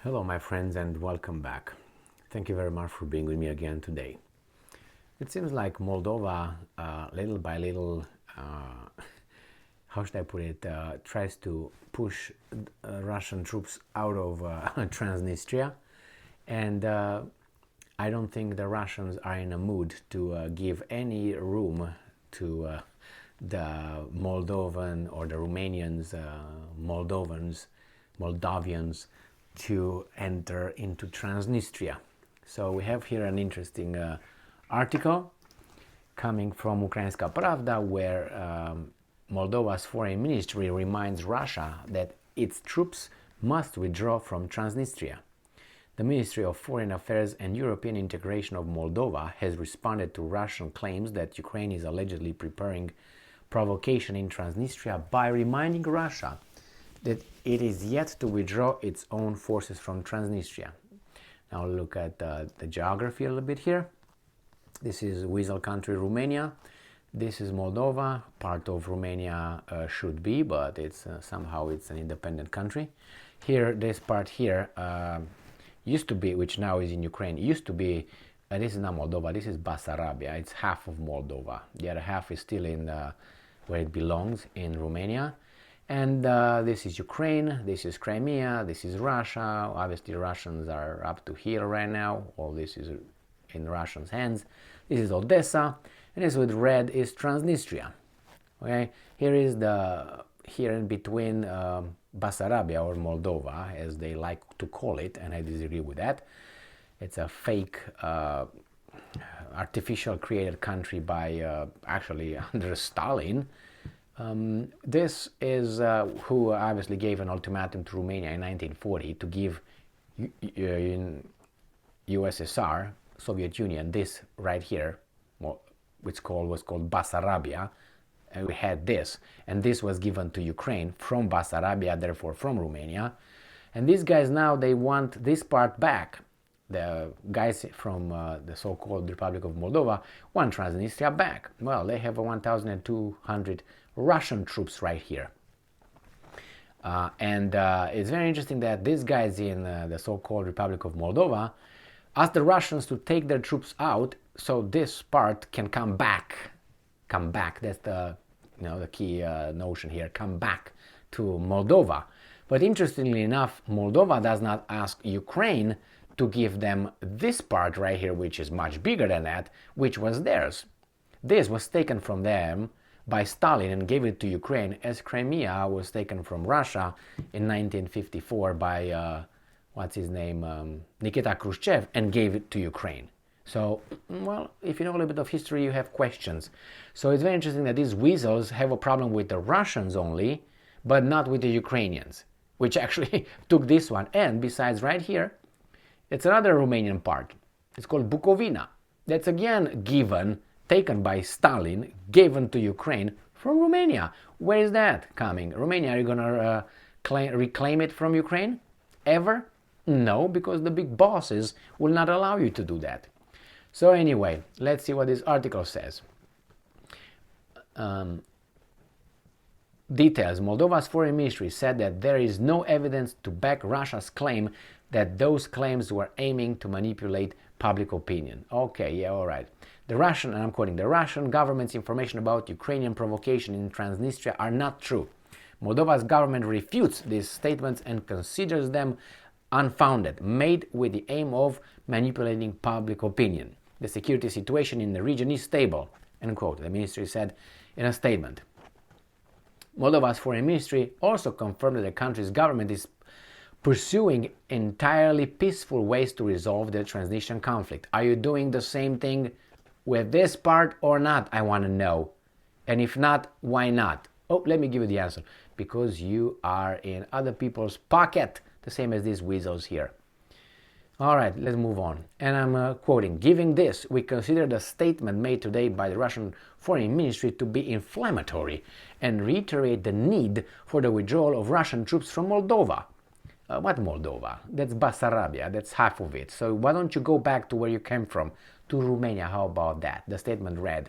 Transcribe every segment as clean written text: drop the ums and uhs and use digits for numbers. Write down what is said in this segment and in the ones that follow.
Hello my friends and welcome back. Thank you very much for being with me again today. It seems like Moldova, little by little, how should I put it, tries to push Russian troops out of Transnistria, and I don't think the Russians are in a mood to give any room to the Moldovan or the Romanians, Moldavians to enter into Transnistria. So we have here an interesting article coming from Ukrainska Pravda where Moldova's foreign ministry reminds Russia that its troops must withdraw from Transnistria. The Ministry of Foreign Affairs and European Integration of Moldova has responded to Russian claims that Ukraine is allegedly preparing provocation in Transnistria by reminding Russia that it is yet to withdraw its own forces from Transnistria. Now look at the geography a little bit here. This is Weasel country, Romania. This is Moldova. Part of Romania should be, but it's somehow it's an independent country. Here, this part here used to be, which now is in Ukraine, used to be, this is not Moldova, this is Basarabia. It's half of Moldova. The other half is still in where it belongs, in Romania. And this is Ukraine, this is Crimea, this is Russia. Obviously Russians are up to here right now. All this is in Russians' hands. This is Odessa, and this with red is Transnistria. Okay, here is here in between Basarabia or Moldova, as they like to call it, and I disagree with that. It's a fake, artificial created country by actually under Stalin. This is who obviously gave an ultimatum to Romania in 1940 to give in USSR, Soviet Union, this right here, which was called Basarabia, and we had this, and this was given to Ukraine from Basarabia, therefore from Romania, and these guys now they want this part back. The guys from the so-called Republic of Moldova want Transnistria back. Well, they have 1,200 Russian troops right here. And it's very interesting that these guys in the so-called Republic of Moldova asked the Russians to take their troops out so this part can come back. Come back, that's the key notion here, come back to Moldova. But interestingly enough, Moldova does not ask Ukraine to give them this part right here, which is much bigger than that, which was theirs. This was taken from them by Stalin and gave it to Ukraine, as Crimea was taken from Russia in 1954 by, what's his name, Nikita Khrushchev, and gave it to Ukraine. So, well, if you know a little bit of history, you have questions. So it's very interesting that these weasels have a problem with the Russians only, but not with the Ukrainians, which actually took this one. And besides right here, it's another Romanian part. It's called Bukovina. That's again taken by Stalin, given to Ukraine from Romania. Where is that coming? Romania, are you going to reclaim it from Ukraine? Ever? No, because the big bosses will not allow you to do that. So anyway, let's see what this article says. Details. Moldova's foreign ministry said that there is no evidence to back Russia's claim that those claims were aiming to manipulate public opinion. Okay, yeah, all right. The Russian, and I'm quoting, the Russian government's information about Ukrainian provocation in Transnistria are not true. Moldova's government refutes these statements and considers them unfounded, made with the aim of manipulating public opinion. The security situation in the region is stable, end quote, the ministry said in a statement. Moldova's foreign ministry also confirmed that the country's government is pursuing entirely peaceful ways to resolve the Transnistrian conflict. Are you doing the same thing with this part or not? I want to know. And if not, why not? Oh, let me give you the answer. Because you are in other people's pocket, the same as these weasels here. All right, let's move on. And I'm quoting, "Given this, we consider the statement made today by the Russian Foreign Ministry to be inflammatory and reiterate the need for the withdrawal of Russian troops from Moldova." What Moldova? That's Basarabia, that's half of it. So why don't you go back to where you came from, to Romania? How about that? The statement read,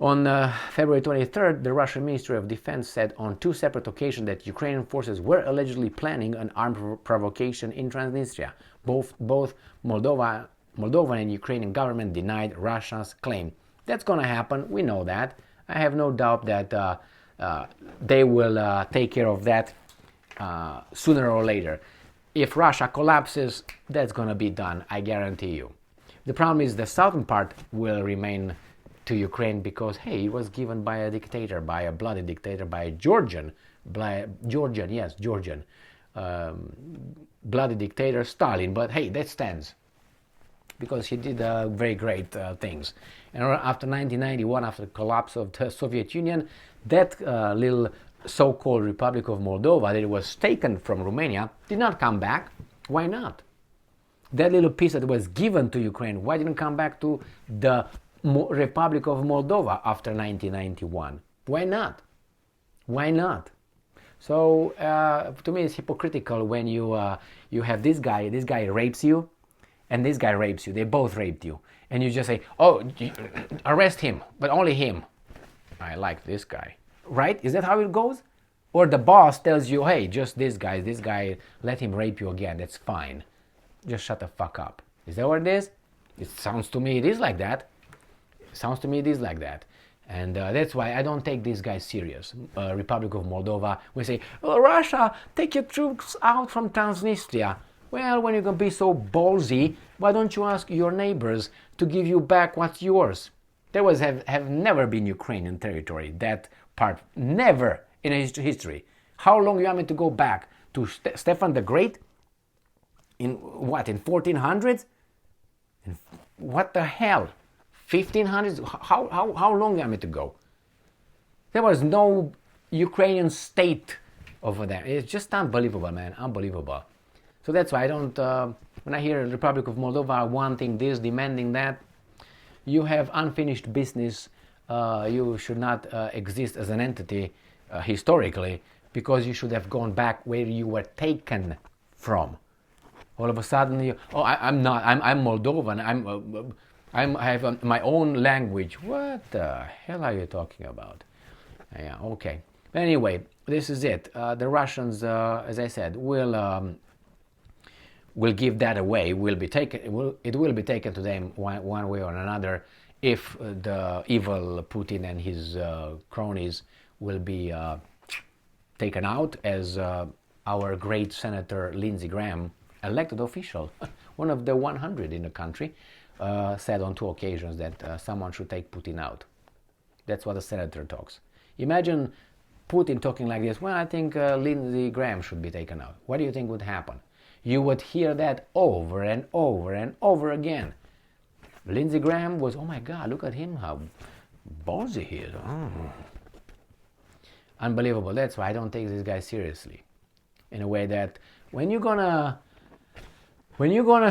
On February 23rd, the Russian Ministry of Defense said on 2 separate occasions that Ukrainian forces were allegedly planning an armed provocation in Transnistria. Both Moldovan and Ukrainian government denied Russia's claim. That's going to happen. We know that. I have no doubt that they will take care of that sooner or later. If Russia collapses, that's going to be done, I guarantee you. The problem is the southern part will remain to Ukraine because, hey, it was given by a dictator, by a bloody dictator, by a Georgian bloody dictator, Stalin. But hey, that stands because he did very great things. And after 1991, after the collapse of the Soviet Union, that little so-called Republic of Moldova that was taken from Romania did not come back. Why not? That little piece that was given to Ukraine, why didn't it come back to the Republic of Moldova after 1991? Why not? Why not? So to me it's hypocritical when you have this guy rapes you, and this guy rapes you. They both raped you, and you just say, oh, arrest him, but only him. I like this guy. Right? Is that how it goes? Or the boss tells you, hey, just this guy, let him rape you again, that's fine. Just shut the fuck up. Is that what it is? It sounds to me it is like that. And that's why I don't take these guys serious. Republic of Moldova, we say, oh, Russia, take your troops out from Transnistria. Well, when you're going to be so ballsy, why don't you ask your neighbors to give you back what's yours? There have never been Ukrainian territory, that part, never in history. How long you want me to go back? To Stefan the Great? In what, in 1400s? What the hell? 1500s? How long you want me to go? There was no Ukrainian state over there. It's just unbelievable, man, unbelievable. So that's why I don't, when I hear Republic of Moldova wanting this, demanding that, you have unfinished business. You should not exist as an entity historically, because you should have gone back where you were taken from. All of a sudden, I'm Moldovan. I have my own language. What the hell are you talking about? Yeah, okay. But anyway, this is it. The Russians, as I said, will give that away. It will be taken to them one way or another, if the evil Putin and his cronies will be taken out, as our great Senator Lindsey Graham, elected official, one of the 100 in the country, said on 2 occasions that someone should take Putin out. That's what a senator talks. Imagine Putin talking like this. Well, I think Lindsey Graham should be taken out. What do you think would happen? You would hear that over and over and over again. Lindsey Graham was, oh my God, look at him, how ballsy he is. Oh. Unbelievable. That's why I don't take this guy seriously. In a way that when you're gonna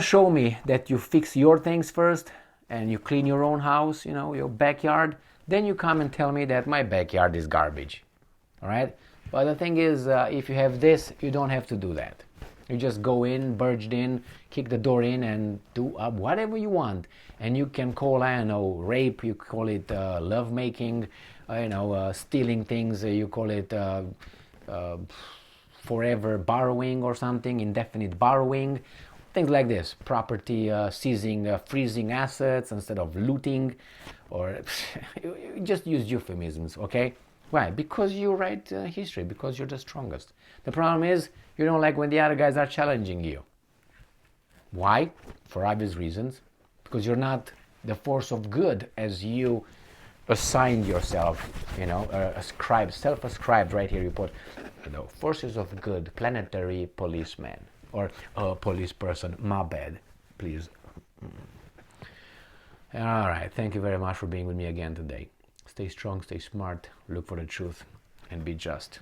show me that you fix your things first and you clean your own house, your backyard, then you come and tell me that my backyard is garbage. All right? But the thing is, if you have this, you don't have to do that. You just go in, barged in, kick the door in, and do whatever you want. And you can call, I don't know, rape, you call it love making, stealing things, you call it forever borrowing or something, indefinite borrowing, things like this. Property seizing, freezing assets instead of looting, or you just use euphemisms, okay? Why? Because you write history, because you're the strongest. The problem is, you don't like when the other guys are challenging you. Why? For obvious reasons. Because you're not the force of good as you assigned yourself, self-ascribed, right here you put, forces of good, planetary policeman, or police person, my bad, please. All right, thank you very much for being with me again today. Stay strong, stay smart, look for the truth, and be just.